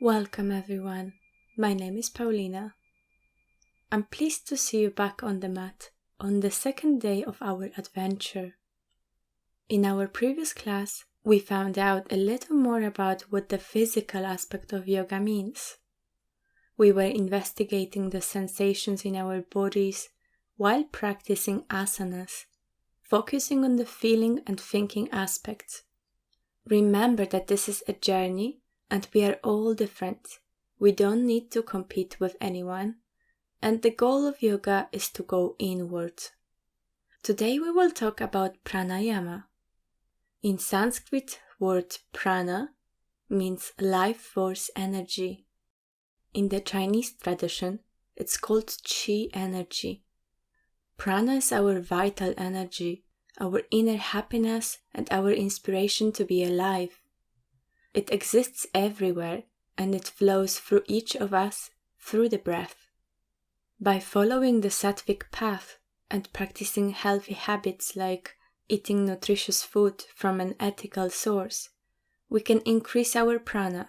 Welcome everyone, my name is Paulina. I'm pleased to see you back on the mat on the second day of our adventure. In our previous class, we found out a little more about what the physical aspect of yoga means. We were investigating the sensations in our bodies while practicing asanas, focusing on the feeling and thinking aspects. Remember that this is a journey and we are all different. We don't need to compete with anyone, and the goal of yoga is to go inward. Today we will talk about pranayama. In Sanskrit, word prana means life force energy. In the Chinese tradition, it's called qi energy. Prana is our vital energy, our inner happiness and our inspiration to be alive. It exists everywhere and it flows through each of us through the breath. By following the sattvic path and practicing healthy habits like eating nutritious food from an ethical source, we can increase our prana.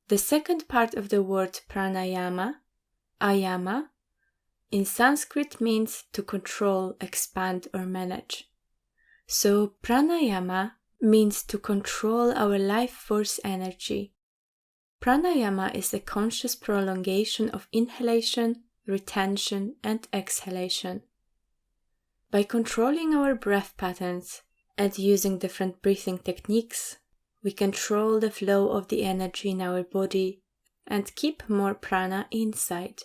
The second part of the word pranayama, ayama, in Sanskrit means to control, expand or manage. So pranayama means to control our life force energy. Pranayama is a conscious prolongation of inhalation, retention and exhalation. By controlling our breath patterns and using different breathing techniques, we control the flow of the energy in our body and keep more prana inside.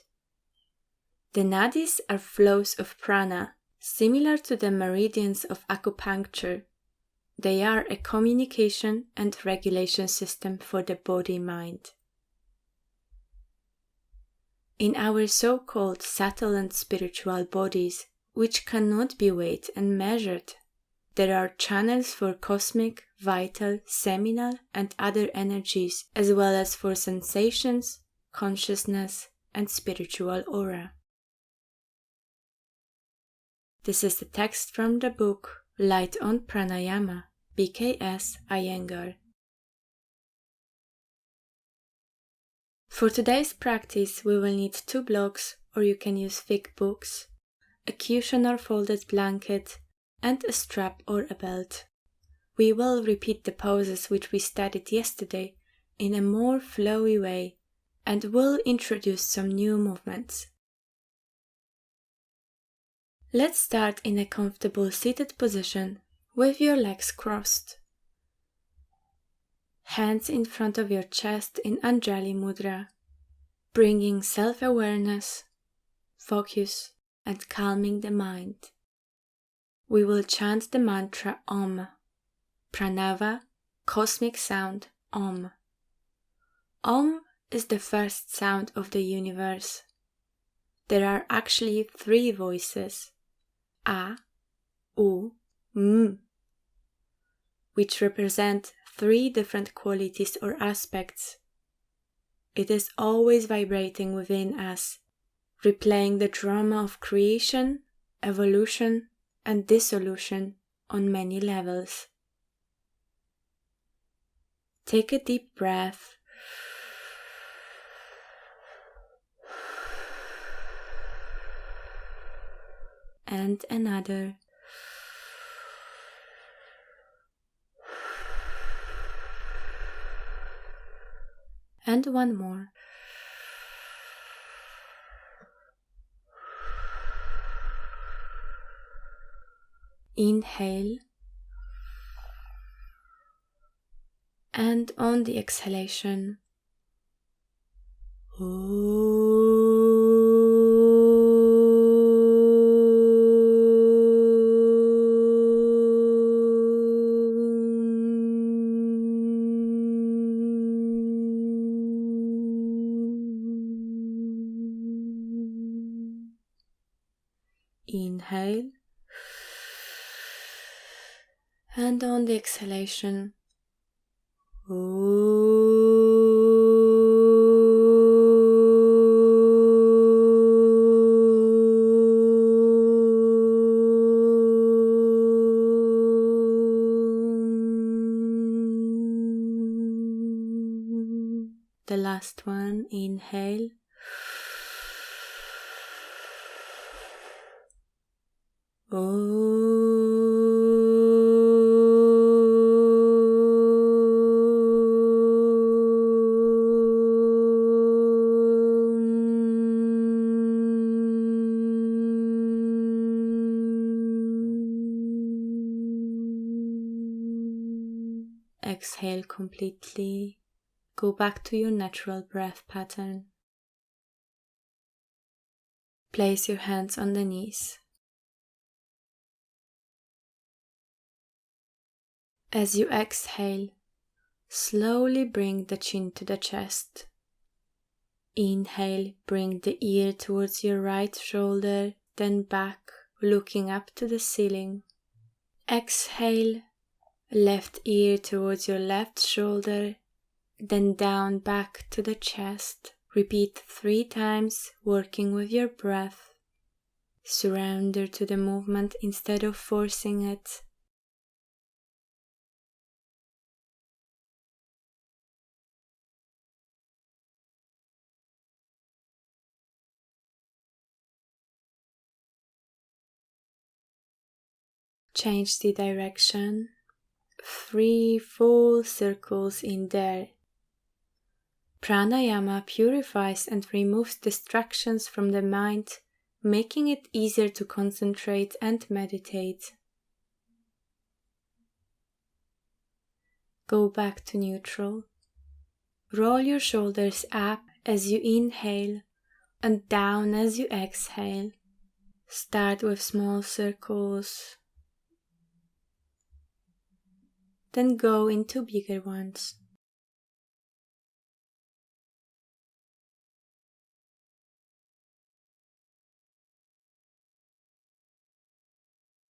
The nadis are flows of prana, similar to the meridians of acupuncture. They are a communication and regulation system for the body-mind. In our so-called subtle and spiritual bodies, which cannot be weighed and measured, there are channels for cosmic, vital, seminal and other energies, as well as for sensations, consciousness and spiritual aura. This is the text from the book Light on Pranayama, BKS Iyengar. For today's practice, we will need 2 blocks, or you can use thick books, a cushion or folded blanket, and a strap or a belt. We will repeat the poses which we studied yesterday in a more flowy way, and will introduce some new movements. Let's start in a comfortable seated position with your legs crossed. Hands in front of your chest in Anjali Mudra, bringing self-awareness, focus and calming the mind. We will chant the mantra Om, Pranava, cosmic sound Om. Om is the first sound of the universe. There are actually 3 voices, A, U, M, which represent 3 different qualities or aspects. It is always vibrating within us, replaying the drama of creation, evolution, and dissolution on many levels. Take a deep breath. And another. And one more. Inhale. And on the exhalation. Inhale, and on the exhalation, the last one. Inhale. Exhale completely. Go back to your natural breath pattern. Place your hands on the knees. As you exhale, slowly bring the chin to the chest. Inhale, bring the ear towards your right shoulder, then back, looking up to the ceiling. Exhale, left ear towards your left shoulder, then down back to the chest. Repeat 3 times, working with your breath. Surrender to the movement instead of forcing it. Change the direction. 3 full circles in there. Pranayama purifies and removes distractions from the mind, making it easier to concentrate and meditate. Go back to neutral. Roll your shoulders up as you inhale and down as you exhale. Start with small circles, then go into bigger ones.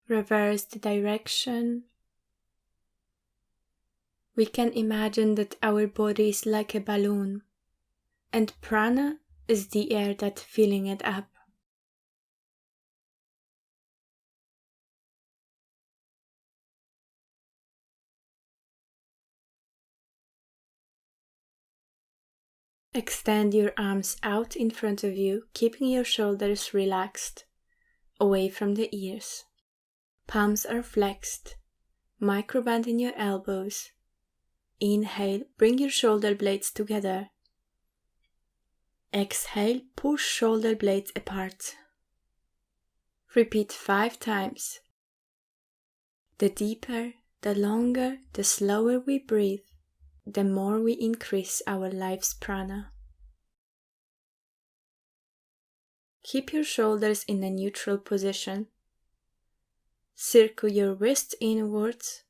Reverse the direction. We can imagine that our body is like a balloon, and prana is the air that's filling it up. Extend your arms out in front of you, keeping your shoulders relaxed, away from the ears. Palms are flexed. Microbend in your elbows. Inhale, bring your shoulder blades together. Exhale, push shoulder blades apart. Repeat 5 times. The deeper, the longer, the slower we breathe, the more we increase our life's prana. Keep your shoulders in a neutral position. Circle your wrists inwards.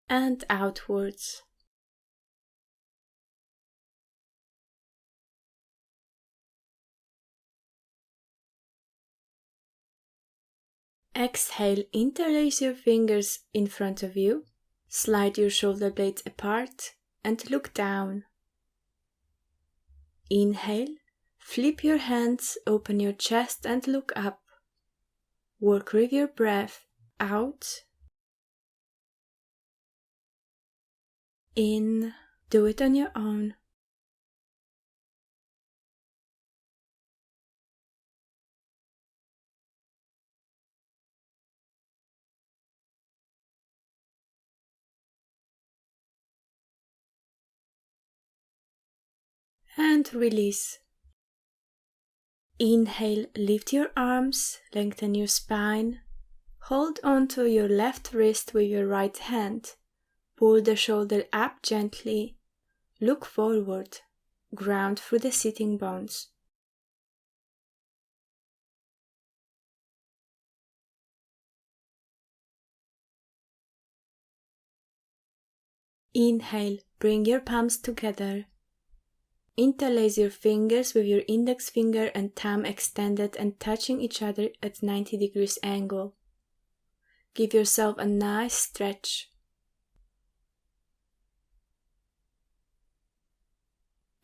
And outwards. Exhale, interlace your fingers in front of you, slide your shoulder blades apart and look down. Inhale, flip your hands, open your chest and look up. Work with your breath out, in, do it on your own. And release. Inhale, lift your arms, lengthen your spine. Hold on to your left wrist with your right hand. Pull the shoulder up gently. Look forward. Ground through the sitting bones. Inhale, bring your palms together. Interlace your fingers with your index finger and thumb extended and touching each other at 90 degrees angle. Give yourself a nice stretch.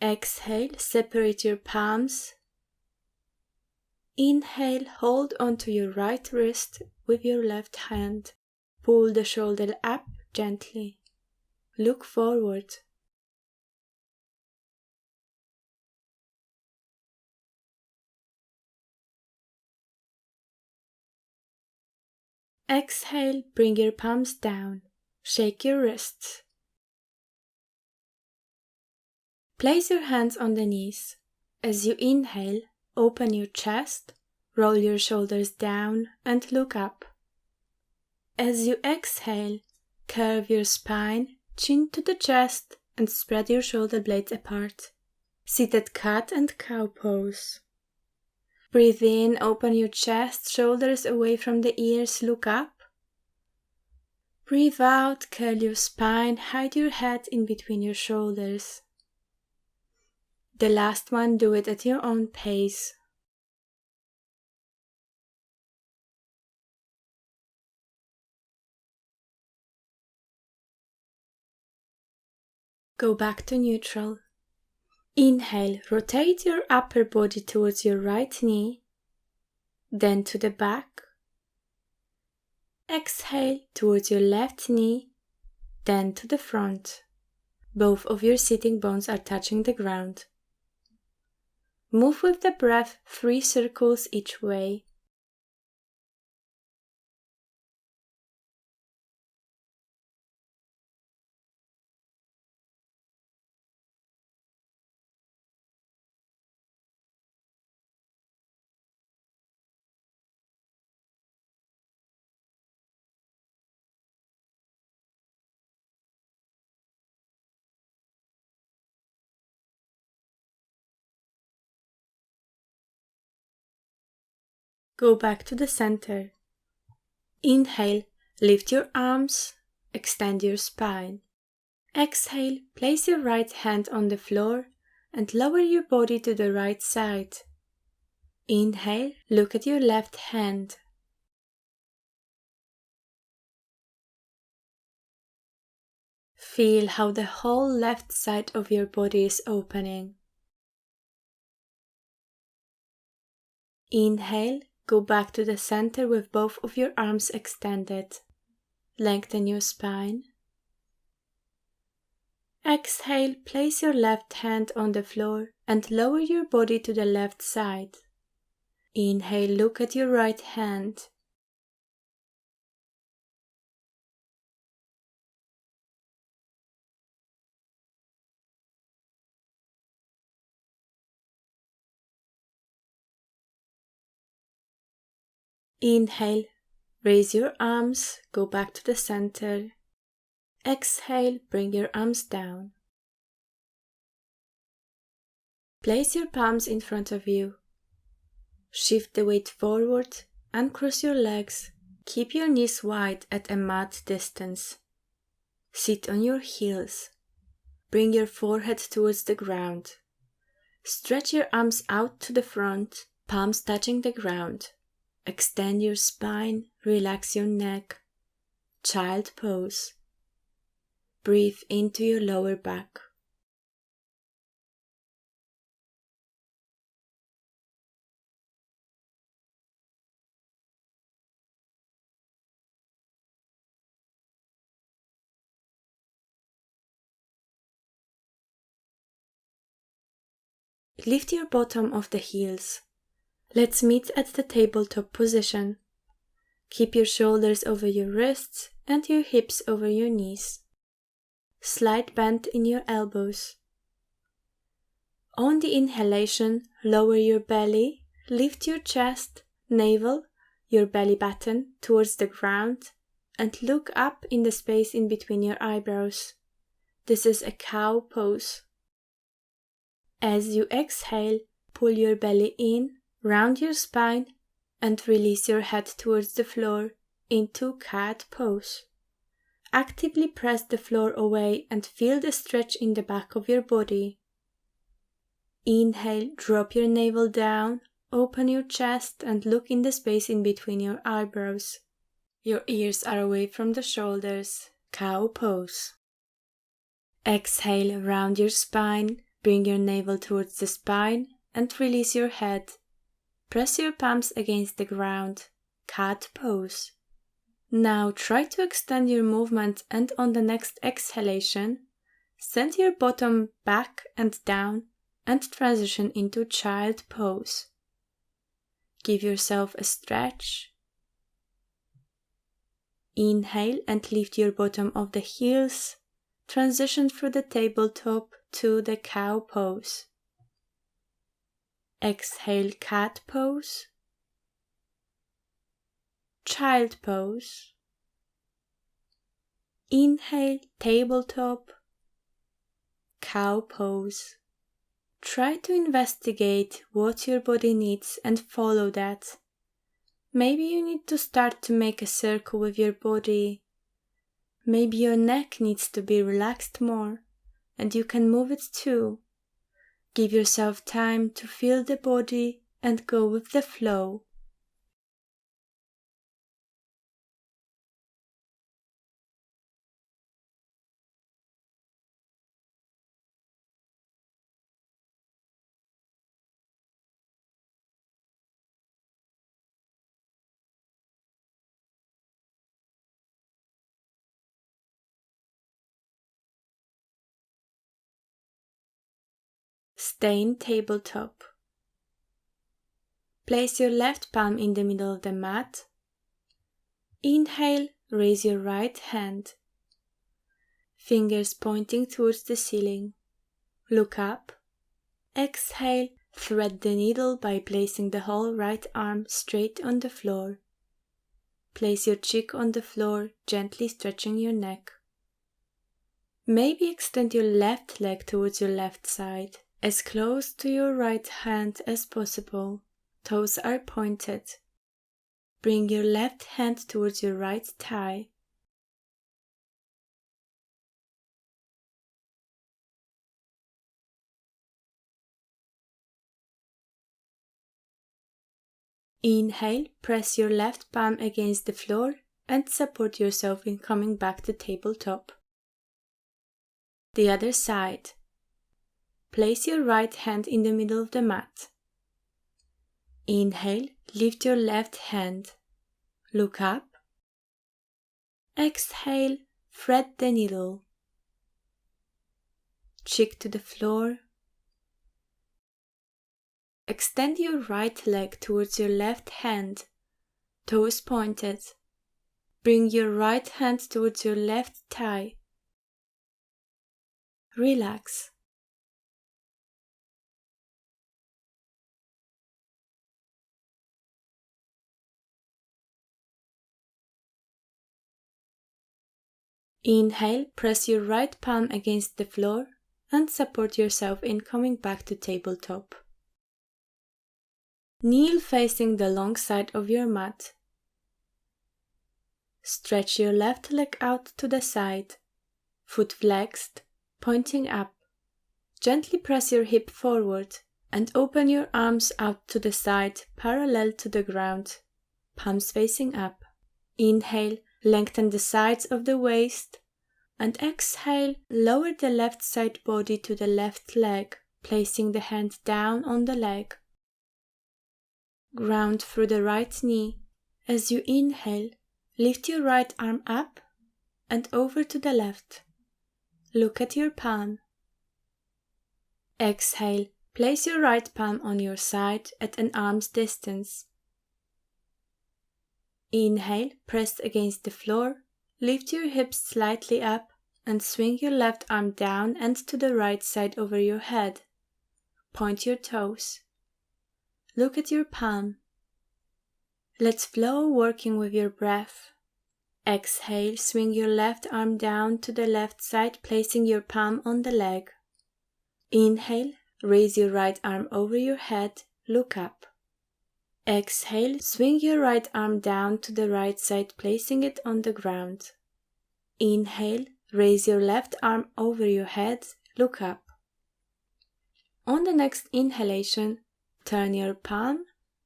Exhale, separate your palms. Inhale, hold onto your right wrist with your left hand. Pull the shoulder up gently. Look forward. Exhale, bring your palms down. Shake your wrists. Place your hands on the knees. As you inhale, open your chest, roll your shoulders down and look up. As you exhale, curve your spine, chin to the chest and spread your shoulder blades apart. Seated cat and cow pose. Breathe in, open your chest, shoulders away from the ears, look up. Breathe out, curl your spine, hide your head in between your shoulders. The last one, do it at your own pace. Go back to neutral. Inhale, rotate your upper body towards your right knee, then to the back. Exhale towards your left knee, then to the front. Both of your sitting bones are touching the ground. Move with the breath 3 circles each way. Go back to the center. Inhale, lift your arms, extend your spine. Exhale, place your right hand on the floor and lower your body to the right side. Inhale, look at your left hand. Feel how the whole left side of your body is opening. Inhale, go back to the center with both of your arms extended. Lengthen your spine. Exhale, place your left hand on the floor and lower your body to the left side. Inhale, look at your right hand. Inhale, raise your arms, go back to the center. Exhale, bring your arms down. Place your palms in front of you. Shift the weight forward, uncross your legs, keep your knees wide at a mat distance. Sit on your heels. Bring your forehead towards the ground. Stretch your arms out to the front, palms touching the ground. Extend your spine, relax your neck. Child pose. Breathe into your lower back. Lift your bottom of the heels. Let's meet at the tabletop position. Keep your shoulders over your wrists and your hips over your knees. Slight bend in your elbows. On the inhalation, lower your belly, lift your chest, navel, your belly button towards the ground, and look up in the space in between your eyebrows. This is a cow pose. As you exhale, pull your belly in, round your spine, and release your head towards the floor into cat pose. Actively press the floor away and feel the stretch in the back of your body. Inhale, drop your navel down, open your chest and look in the space in between your eyebrows. Your ears are away from the shoulders, cow pose. Exhale, round your spine, bring your navel towards the spine and release your head. press your palms against the ground, cat pose. Now try to extend your movement, and on the next exhalation, send your bottom back and down and transition into child pose. Give yourself a stretch. Inhale and lift your bottom of the heels. Transition through the tabletop to the cow pose. Exhale, cat pose. Child pose. Inhale, tabletop. Cow pose. Try to investigate what your body needs and follow that. Maybe you need to start to make a circle with your body. Maybe your neck needs to be relaxed more, and you can move it too. Give yourself time to feel the body and go with the flow. Stay in tabletop. Place your left palm in the middle of the mat. Inhale, raise your right hand. Fingers pointing towards the ceiling. Look up. Exhale, thread the needle by placing the whole right arm straight on the floor. Place your cheek on the floor, gently stretching your neck. Maybe extend your left leg towards your left side, as close to your right hand as possible. Toes are pointed. Bring your left hand towards your right thigh. Inhale, press your left palm against the floor and support yourself in coming back to tabletop. The other side. Place your right hand in the middle of the mat. Inhale, lift your left hand. Look up. Exhale, thread the needle. Cheek to the floor. Extend your right leg towards your left hand, toes pointed. Bring your right hand towards your left thigh. Relax. Inhale, press your right palm against the floor and support yourself in coming back to tabletop. Kneel facing the long side of your mat. Stretch your left leg out to the side, foot flexed, pointing up. Gently press your hip forward and open your arms out to the side, parallel to the ground, palms facing up. Inhale, lengthen the sides of the waist, and exhale, lower the left side body to the left leg, placing the hand down on the leg. Ground through the right knee. As you inhale, lift your right arm up and over to the left. Look at your palm. Exhale, place your right palm on your side at an arm's distance. Inhale, press against the floor, lift your hips slightly up and swing your left arm down and to the right side over your head. Point your toes. Look at your palm. Let's flow working with your breath. Exhale, swing your left arm down to the left side, placing your palm on the leg. Inhale, raise your right arm over your head, look up. Exhale, swing your right arm down to the right side, placing it on the ground. Inhale, raise your left arm over your head, look up. On the next inhalation, turn your palm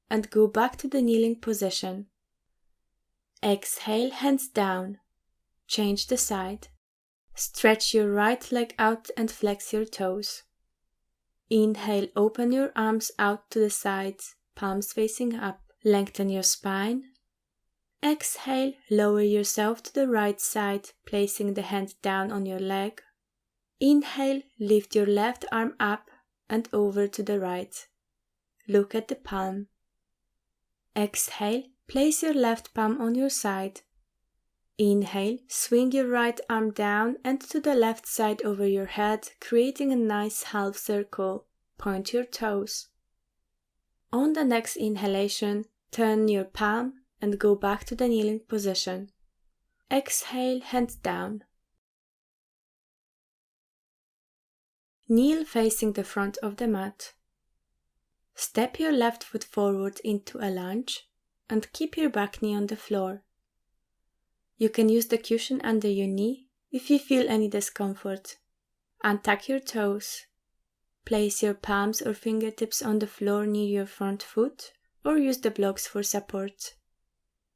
and go back to the kneeling position. Exhale, hands down. Change the side. Stretch your right leg out and flex your toes. Inhale, open your arms out to the sides, palms facing up. Lengthen your spine. Exhale, lower yourself to the right side, placing the hand down on your leg. Inhale, lift your left arm up and over to the right. Look at the palm. Exhale, place your left palm on your side. Inhale, swing your right arm down and to the left side over your head, creating a nice half circle. Point your toes. On the next inhalation, turn your palm and go back to the kneeling position. Exhale, hands down. Kneel facing the front of the mat. Step your left foot forward into a lunge and keep your back knee on the floor. You can use the cushion under your knee if you feel any discomfort. Untuck your toes. Place your palms or fingertips on the floor near your front foot or use the blocks for support.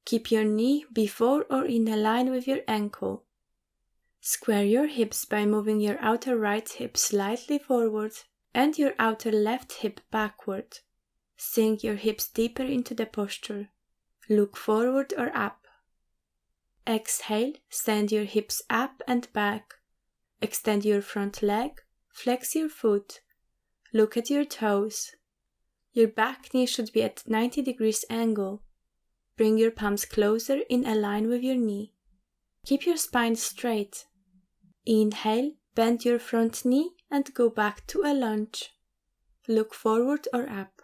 Keep your knee before or in a line with your ankle. Square your hips by moving your outer right hip slightly forward and your outer left hip backward. Sink your hips deeper into the posture. Look forward or up. Exhale, send your hips up and back. Extend your front leg, flex your foot. Look at your toes. Your back knee should be at 90 degrees angle. Bring your palms closer in a line with your knee. Keep your spine straight. Inhale, bend your front knee and go back to a lunge. Look forward or up.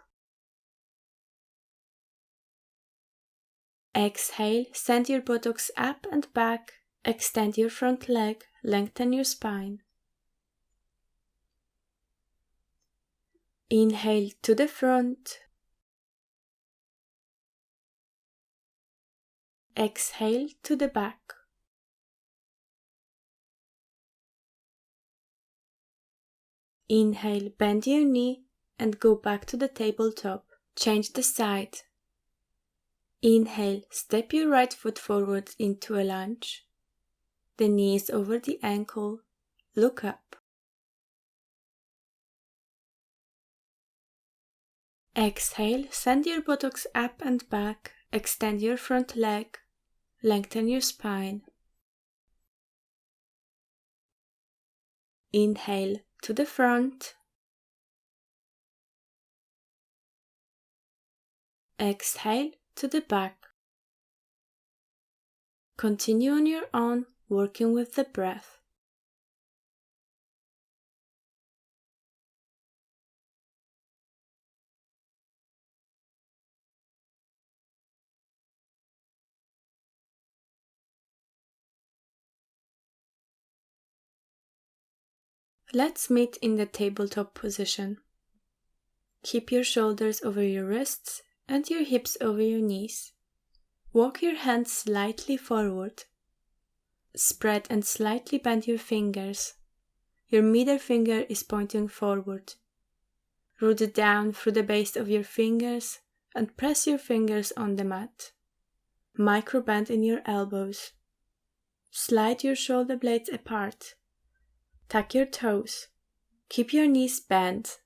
Exhale, send your buttocks up and back. Extend your front leg, lengthen your spine. Inhale to the front. Exhale to the back. Inhale, bend your knee and go back to the tabletop. Change the side. Inhale, step your right foot forward into a lunge. The knee is over the ankle. Look up. Exhale, send your buttocks up and back. Extend your front leg. Lengthen your spine. Inhale to the front. Exhale to the back. Continue on your own, working with the breath. Let's meet in the tabletop position. Keep your shoulders over your wrists and your hips over your knees. Walk your hands slightly forward. Spread and slightly bend your fingers. Your middle finger is pointing forward. Root down through the base of your fingers and press your fingers on the mat. Micro bend in your elbows. Slide your shoulder blades apart. Tuck your toes. Keep your knees bent.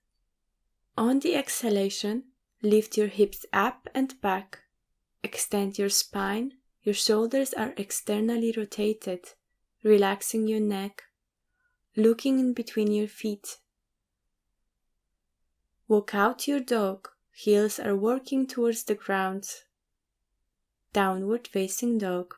On the exhalation, lift your hips up and back. Extend your spine. Your shoulders are externally rotated, relaxing your neck, looking in between your feet. Walk out your dog. Heels are working towards the ground. Downward facing dog.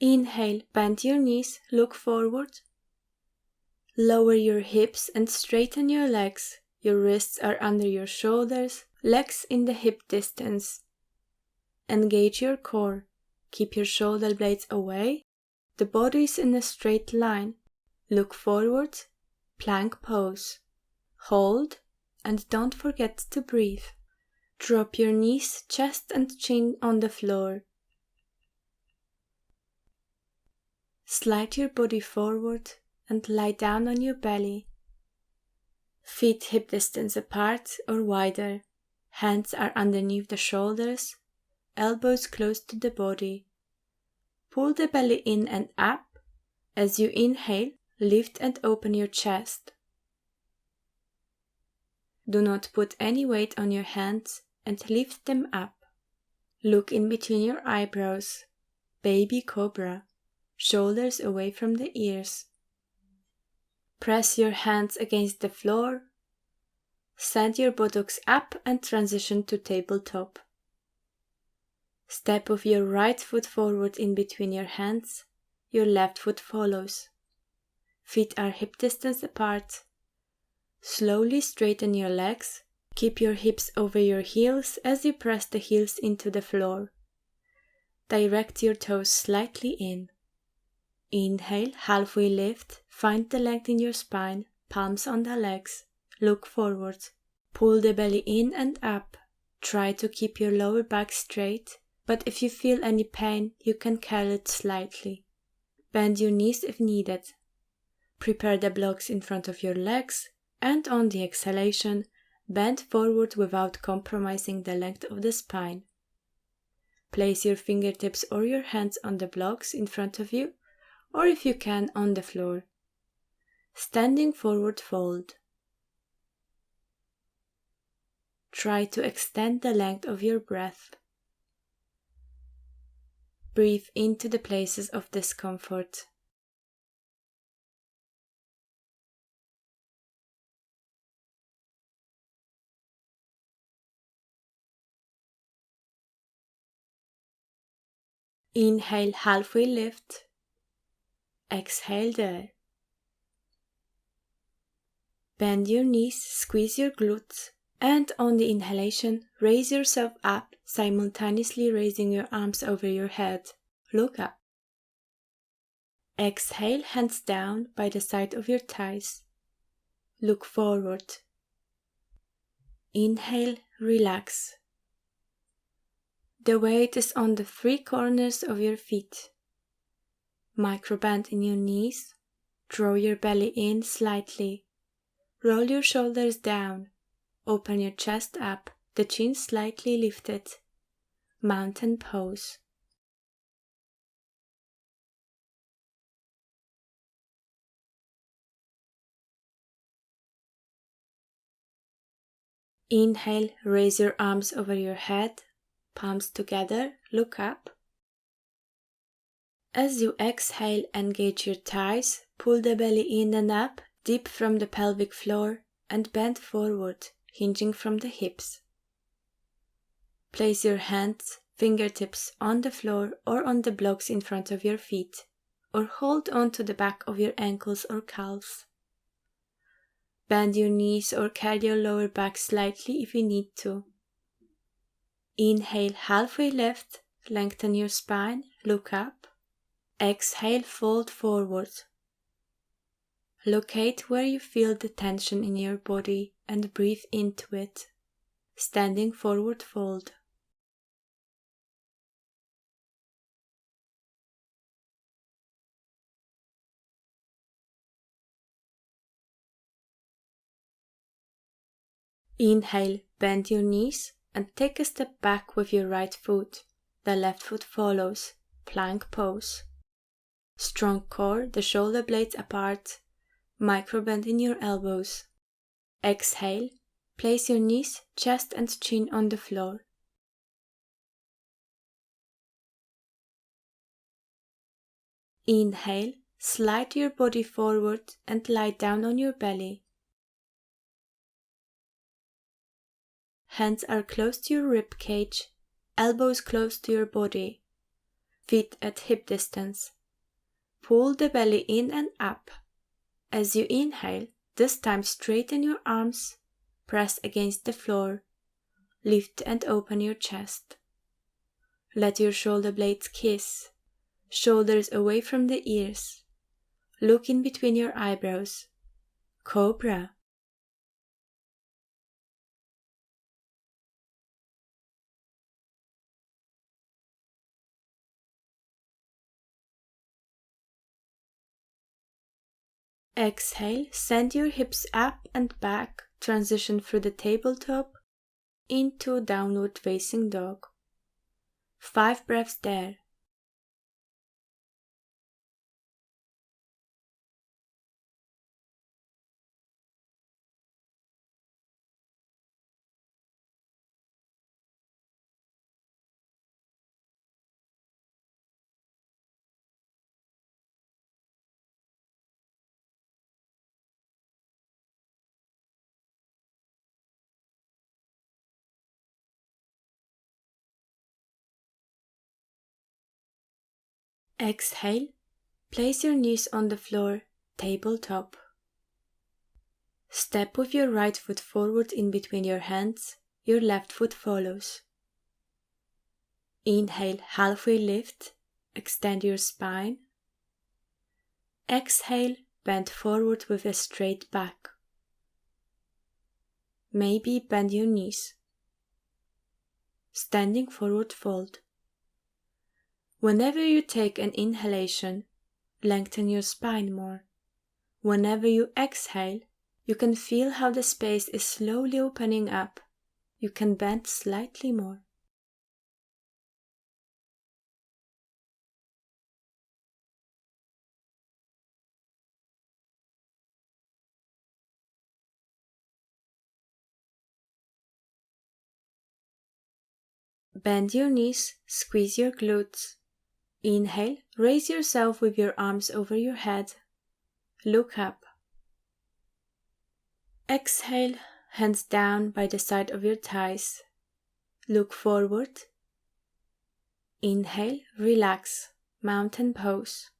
Inhale, bend your knees, look forward. Lower your hips and straighten your legs. Your wrists are under your shoulders, legs in the hip distance. Engage your core. Keep your shoulder blades away. The body is in a straight line. Look forward. Plank pose. Hold and don't forget to breathe. Drop your knees, chest and chin on the floor. Slide your body forward and lie down on your belly. Feet hip distance apart or wider. Hands are underneath the shoulders, elbows close to the body. Pull the belly in and up. As you inhale, lift and open your chest. Do not put any weight on your hands and lift them up. Look in between your eyebrows. Baby cobra. Shoulders away from the ears. Press your hands against the floor. Send your buttocks up and transition to tabletop. Step of your right foot forward in between your hands. Your left foot follows. Feet are hip distance apart. Slowly straighten your legs. Keep your hips over your heels as you press the heels into the floor. Direct your toes slightly in. Inhale, halfway lift. Find the length in your spine, palms on the legs. Look forward. Pull the belly in and up. Try to keep your lower back straight, but if you feel any pain, you can curl it slightly. Bend your knees if needed. Prepare the blocks in front of your legs, and on the exhalation, bend forward without compromising the length of the spine. Place your fingertips or your hands on the blocks in front of you, or if you can, on the floor. Standing forward fold. Try to extend the length of your breath. Breathe into the places of discomfort. Inhale, halfway lift. Exhale there. Bend your knees, squeeze your glutes, and on the inhalation, raise yourself up, simultaneously raising your arms over your head. Look up. Exhale, hands down by the side of your thighs. Look forward. Inhale, relax. The weight is on the three corners of your feet. Microbend in your knees. Draw your belly in slightly. Roll your shoulders down. Open your chest up, the chin slightly lifted. Mountain pose. Inhale, raise your arms over your head, palms together, look up. As you exhale, engage your thighs, pull the belly in and up, deep from the pelvic floor, and bend forward, hinging from the hips. Place your hands, fingertips on the floor or on the blocks in front of your feet, or hold on to the back of your ankles or calves. Bend your knees or curl your lower back slightly if you need to. Inhale, halfway lift, lengthen your spine, look up. Exhale, fold forward. Locate where you feel the tension in your body and breathe into it. Standing forward fold. Inhale, bend your knees and take a step back with your right foot. The left foot follows. Plank pose. Strong core, the shoulder blades apart. Microbend in your elbows. Exhale, place your knees, chest and chin on the floor. Inhale, slide your body forward and lie down on your belly. Hands are close to your rib cage, elbows close to your body, feet at hip distance. Pull the belly in and up. As you inhale, this time straighten your arms, press against the floor, lift and open your chest. Let your shoulder blades kiss, shoulders away from the ears. Look in between your eyebrows. Cobra. Exhale, send your hips up and back, transition through the tabletop into downward facing dog. 5 breaths there. Exhale, place your knees on the floor, tabletop. Step with your right foot forward in between your hands, your left foot follows. Inhale, halfway lift, extend your spine. Exhale, bend forward with a straight back. Maybe bend your knees. Standing forward fold. Whenever you take an inhalation, lengthen your spine more. Whenever you exhale, you can feel how the space is slowly opening up. You can bend slightly more. Bend your knees, squeeze your glutes. Inhale, raise yourself with your arms over your head. Look up. Exhale, hands down by the side of your thighs. Look forward. Inhale, relax, mountain pose.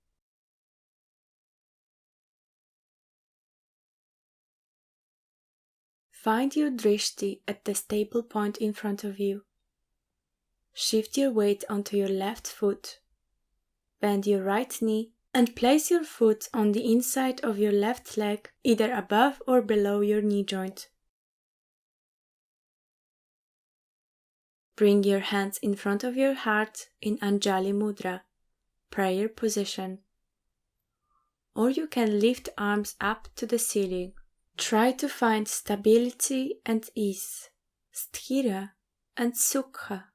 Find your drishti at the stable point in front of you. Shift your weight onto your left foot. Bend your right knee and place your foot on the inside of your left leg, either above or below your knee joint. Bring your hands in front of your heart in Anjali Mudra, prayer position. Or you can lift arms up to the ceiling. Try to find stability and ease, sthira and sukha.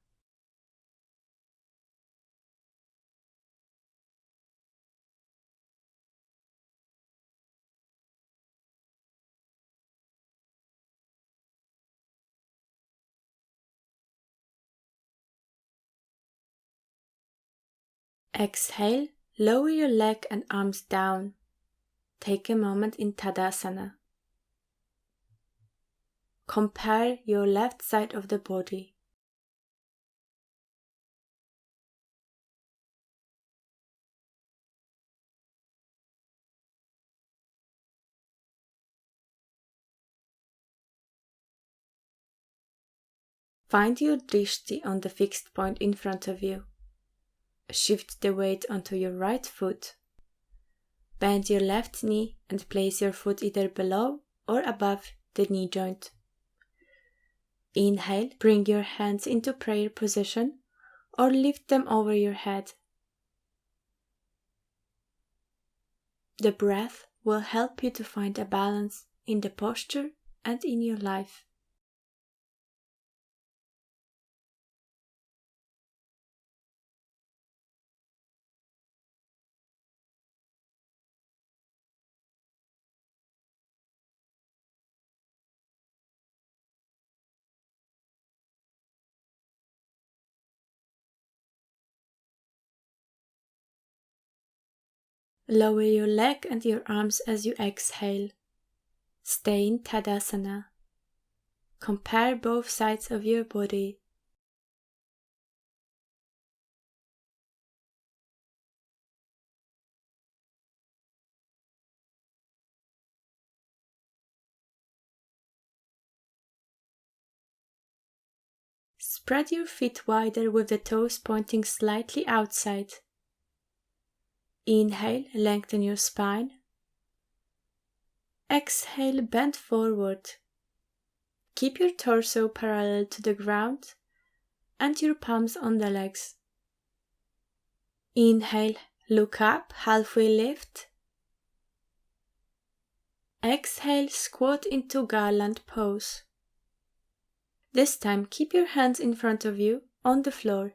Exhale, lower your leg and arms down. Take a moment in Tadasana. Compare your left side of the body. Find your drishti on the fixed point in front of you. Shift the weight onto your right foot. Bend your left knee and place your foot either below or above the knee joint. Inhale, bring your hands into prayer position or lift them over your head. The breath will help you to find a balance in the posture and in your life. Lower your leg and your arms as you exhale. Stay in Tadasana. Compare both sides of your body. Spread your feet wider with the toes pointing slightly outside. Inhale, lengthen your spine. Exhale, bend forward. Keep your torso parallel to the ground and your palms on the legs. Inhale, look up, halfway lift. Exhale, squat into garland pose. This time, keep your hands in front of you on the floor.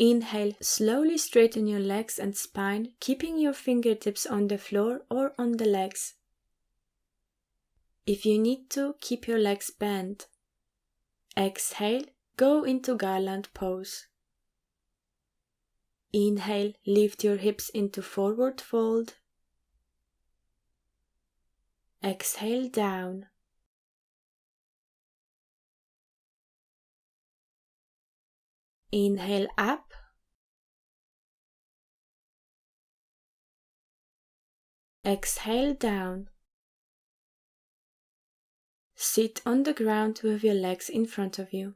Inhale, slowly straighten your legs and spine, keeping your fingertips on the floor or on the legs. If you need to, keep your legs bent. Exhale, go into garland pose. Inhale, lift your hips into forward fold. Exhale, down. Inhale, up. Exhale, down. Sit on the ground with your legs in front of you.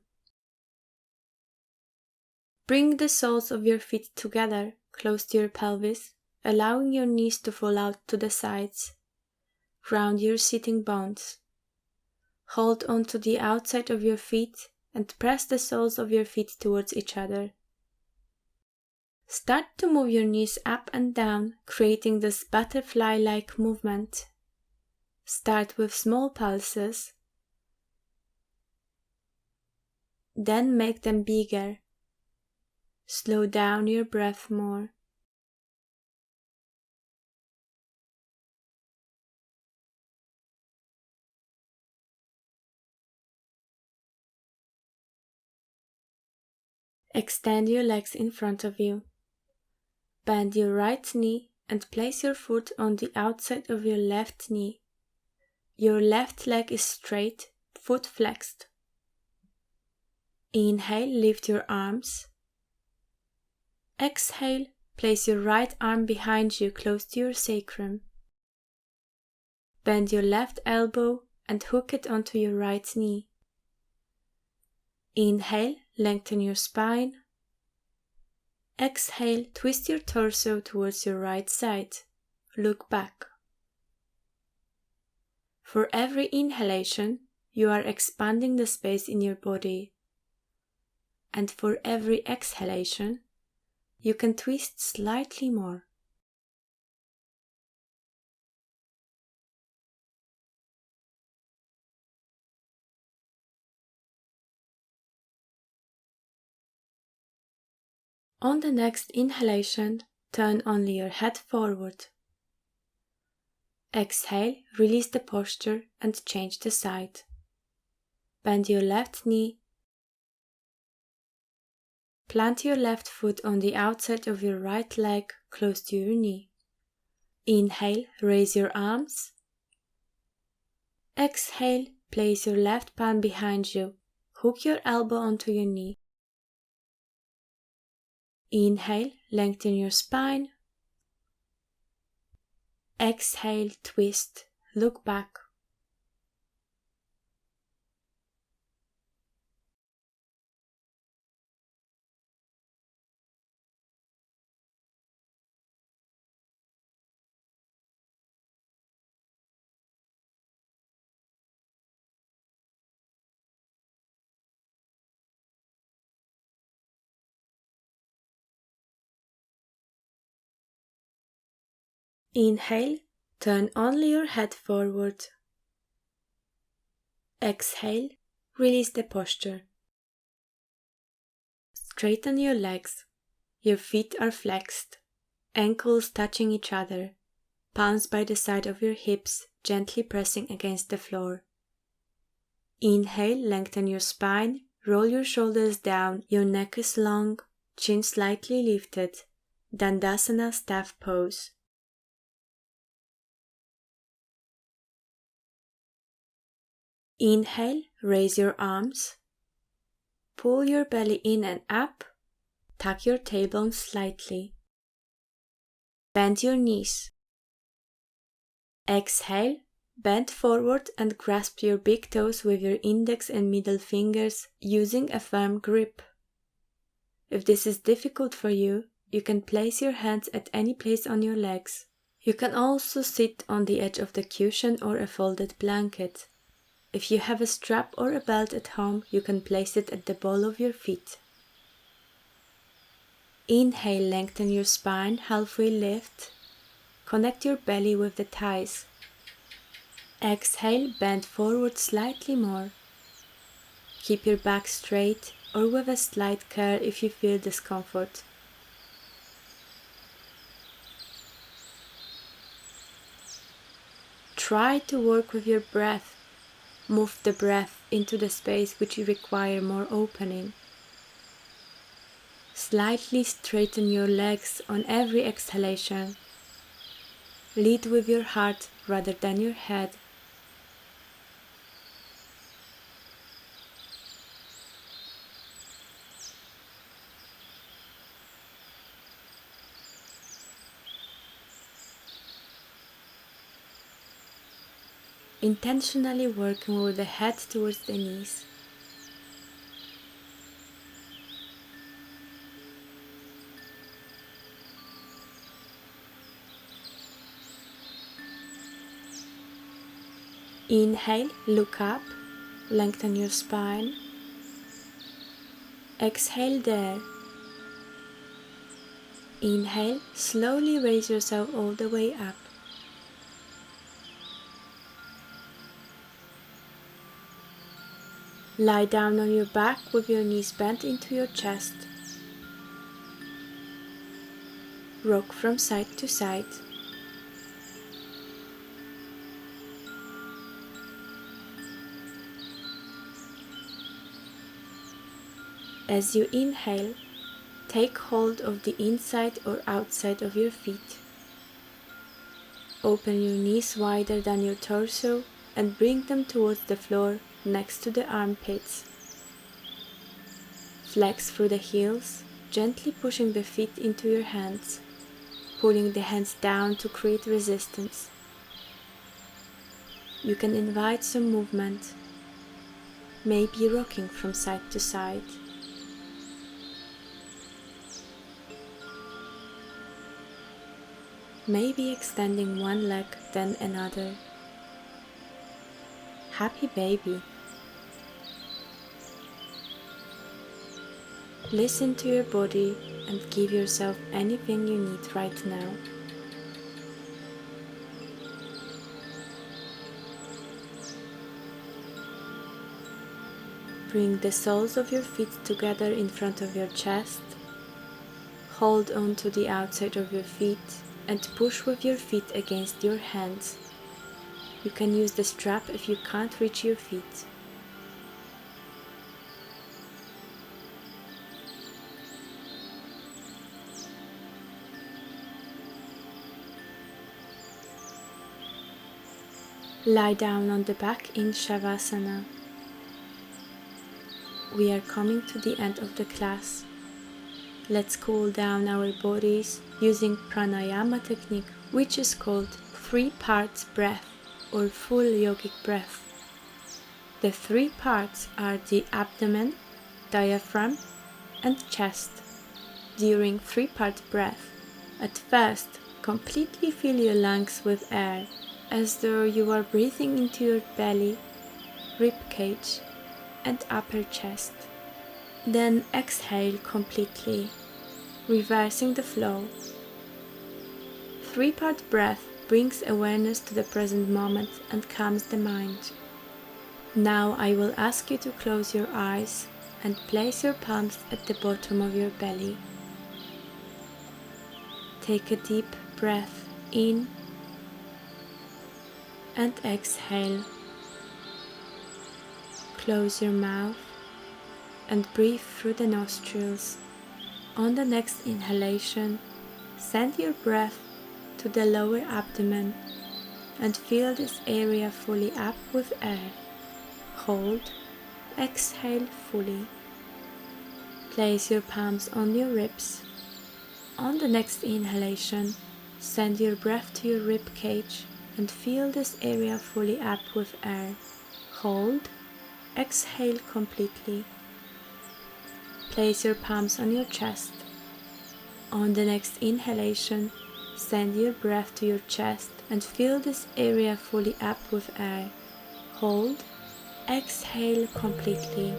Bring the soles of your feet together, close to your pelvis, allowing your knees to fall out to the sides. Round your sitting bones. Hold on to the outside of your feet and press the soles of your feet towards each other. Start to move your knees up and down, creating this butterfly-like movement. Start with small pulses. Then make them bigger. Slow down your breath more. Extend your legs in front of you. Bend your right knee and place your foot on the outside of your left knee. Your left leg is straight, foot flexed. Inhale, lift your arms. Exhale, place your right arm behind you close to your sacrum. Bend your left elbow and hook it onto your right knee. Inhale, lengthen your spine. Exhale, twist your torso towards your right side. Look back. For every inhalation, you are expanding the space in your body. And for every exhalation, you can twist slightly more. On the next inhalation, turn only your head forward. Exhale, release the posture and change the side. Bend your left knee. Plant your left foot on the outside of your right leg close to your knee. Inhale, raise your arms. Exhale, place your left palm behind you. Hook your elbow onto your knee. Inhale, lengthen your spine. Exhale, twist, look back. Inhale, turn only your head forward. Exhale, release the posture. Straighten your legs. Your feet are flexed, ankles touching each other, palms by the side of your hips gently pressing against the floor. Inhale, lengthen your spine, roll your shoulders down, your neck is long, chin slightly lifted, Dandasana staff pose. Inhale, raise your arms. Pull your belly in and up. Tuck your tailbone slightly. Bend your knees. Exhale, bend forward and grasp your big toes with your index and middle fingers using a firm grip. If this is difficult for you, you can place your hands at any place on your legs. You can also sit on the edge of the cushion or a folded blanket. If you have a strap or a belt at home, you can place it at the ball of your feet. Inhale, lengthen your spine, halfway lift. Connect your belly with the thighs. Exhale, bend forward slightly more. Keep your back straight or with a slight curl if you feel discomfort. Try to work with your breath. Move the breath into the space which require more opening. Slightly straighten your legs on every exhalation. Lead with your heart rather than your head. Intentionally working with the head towards the knees. Inhale, look up, lengthen your spine. Exhale there. Inhale, slowly raise yourself all the way up. Lie down on your back with your knees bent into your chest. Rock from side to side. As you inhale, take hold of the inside or outside of your feet. Open your knees wider than your torso and bring them towards the floor next to the armpits. Flex through the heels, gently pushing the feet into your hands, pulling the hands down to create resistance. You can invite some movement, maybe rocking from side to side. Maybe extending one leg then another. Happy baby. Listen to your body and give yourself anything you need right now. Bring the soles of your feet together in front of your chest. Hold on to the outside of your feet and push with your feet against your hands. You can use the strap if you can't reach your feet. Lie down on the back in Savasana. We are coming to the end of the class. Let's cool down our bodies using pranayama technique, which is called 3 parts breath or full yogic breath. The 3 parts are the abdomen, diaphragm, and chest. During 3-part breath, at first completely fill your lungs with air, as though you are breathing into your belly, rib cage, and upper chest. Then exhale completely, reversing the flow. 3-part breath brings awareness to the present moment and calms the mind. Now I will ask you to close your eyes and place your palms at the bottom of your belly. Take a deep breath in and exhale. Close your mouth and breathe through the nostrils. On the next inhalation, send your breath to the lower abdomen and fill this area fully up with air. Hold, exhale fully. Place your palms on your ribs. On the next inhalation, send your breath to your rib cage and fill this area fully up with air. Hold, exhale completely. Place your palms on your chest. On the next inhalation, send your breath to your chest and fill this area fully up with air. Hold, exhale completely.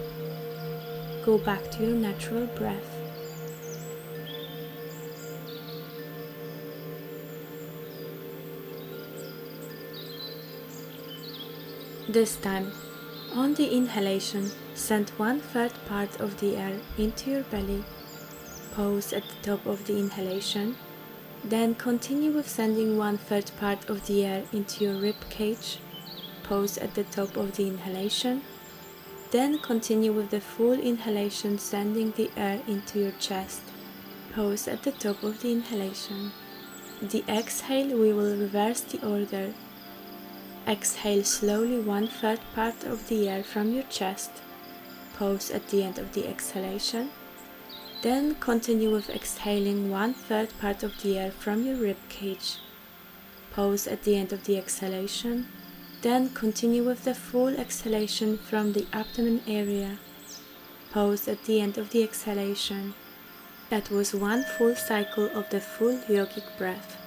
Go back to your natural breath. This time, on the inhalation, send 1/3 part of the air into your belly. Pause at the top of the inhalation. Then continue with sending 1/3 part of the air into your rib cage. Pause at the top of the inhalation. Then continue with the full inhalation, sending the air into your chest. Pause at the top of the inhalation. The exhale, we will reverse the order. Exhale slowly 1/3 part of the air from your chest. Pause at the end of the exhalation. Then continue with exhaling 1/3 part of the air from your rib cage. Pause at the end of the exhalation. Then continue with the full exhalation from the abdomen area. Pause at the end of the exhalation. That was one full cycle of the full yogic breath.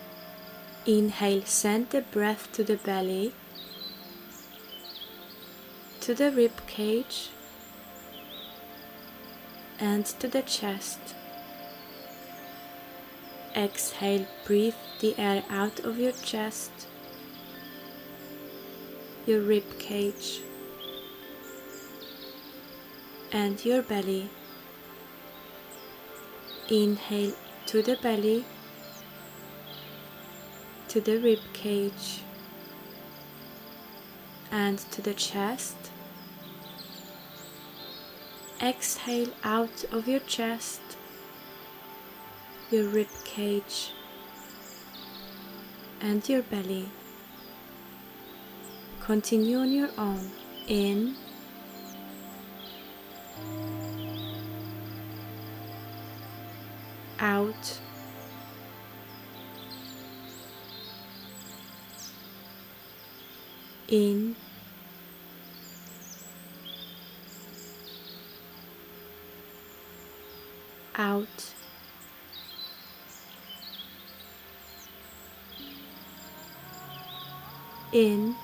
Inhale, send the breath to the belly, to the rib cage, and to the chest. Exhale, breathe the air out of your chest, your rib cage, and your belly. Inhale to the belly, to the rib cage, and to the chest. Exhale out of your chest, your rib cage, and your belly. Continue on your own. In, out, in, out, in,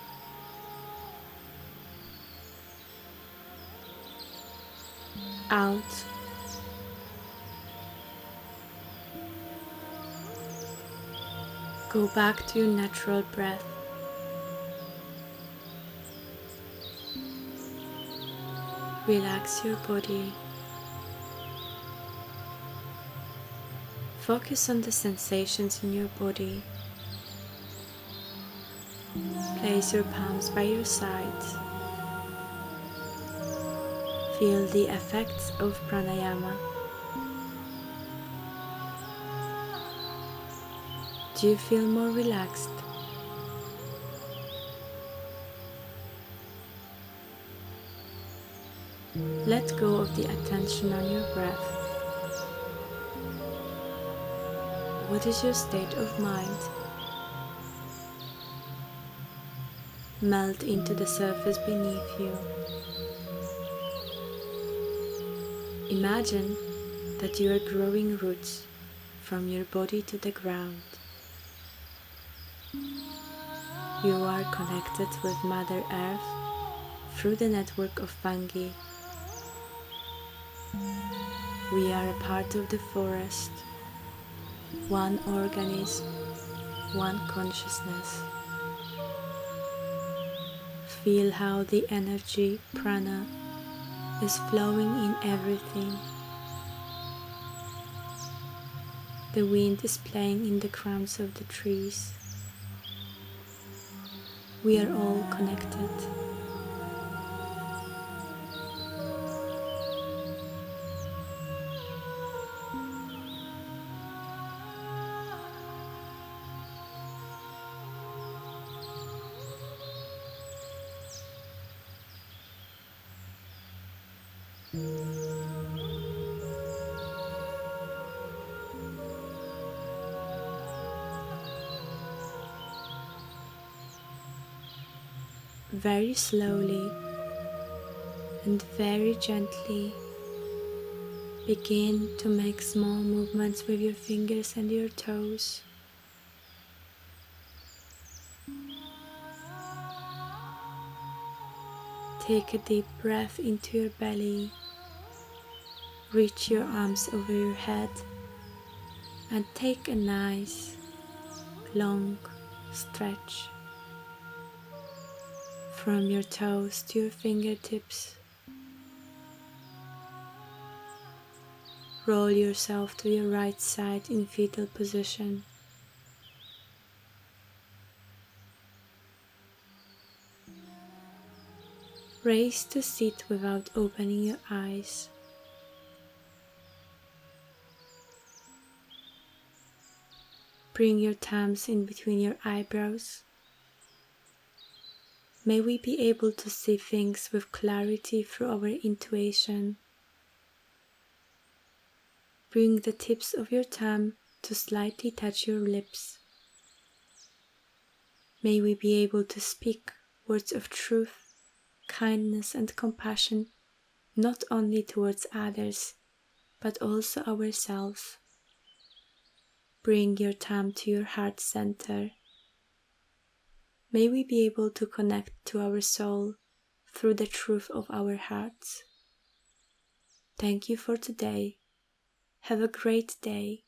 out, go back to your natural breath. Relax your body. Focus on the sensations in your body. Place your palms by your sides. Feel the effects of pranayama. Do you feel more relaxed? Let go of the attention on your breath. What is your state of mind? Melt into the surface beneath you. Imagine that you are growing roots from your body to the ground. You are connected with Mother Earth through the network of fungi. We are a part of the forest, one organism, one consciousness. Feel how the energy, prana, is flowing in everything. The wind is playing in the crowns of the trees. We are all connected. Very slowly and very gently begin to make small movements with your fingers and your toes. Take a deep breath into your belly. Reach your arms over your head and take a nice long stretch from your toes to your fingertips. Roll yourself to your right side in fetal position. Raise to sit without opening your eyes. Bring your thumbs in between your eyebrows. May we be able to see things with clarity through our intuition. Bring the tips of your thumb to slightly touch your lips. May we be able to speak words of truth, kindness and compassion, not only towards others, but also ourselves. Bring your thumb to your heart center. May we be able to connect to our soul through the truth of our hearts. Thank you for today. Have a great day.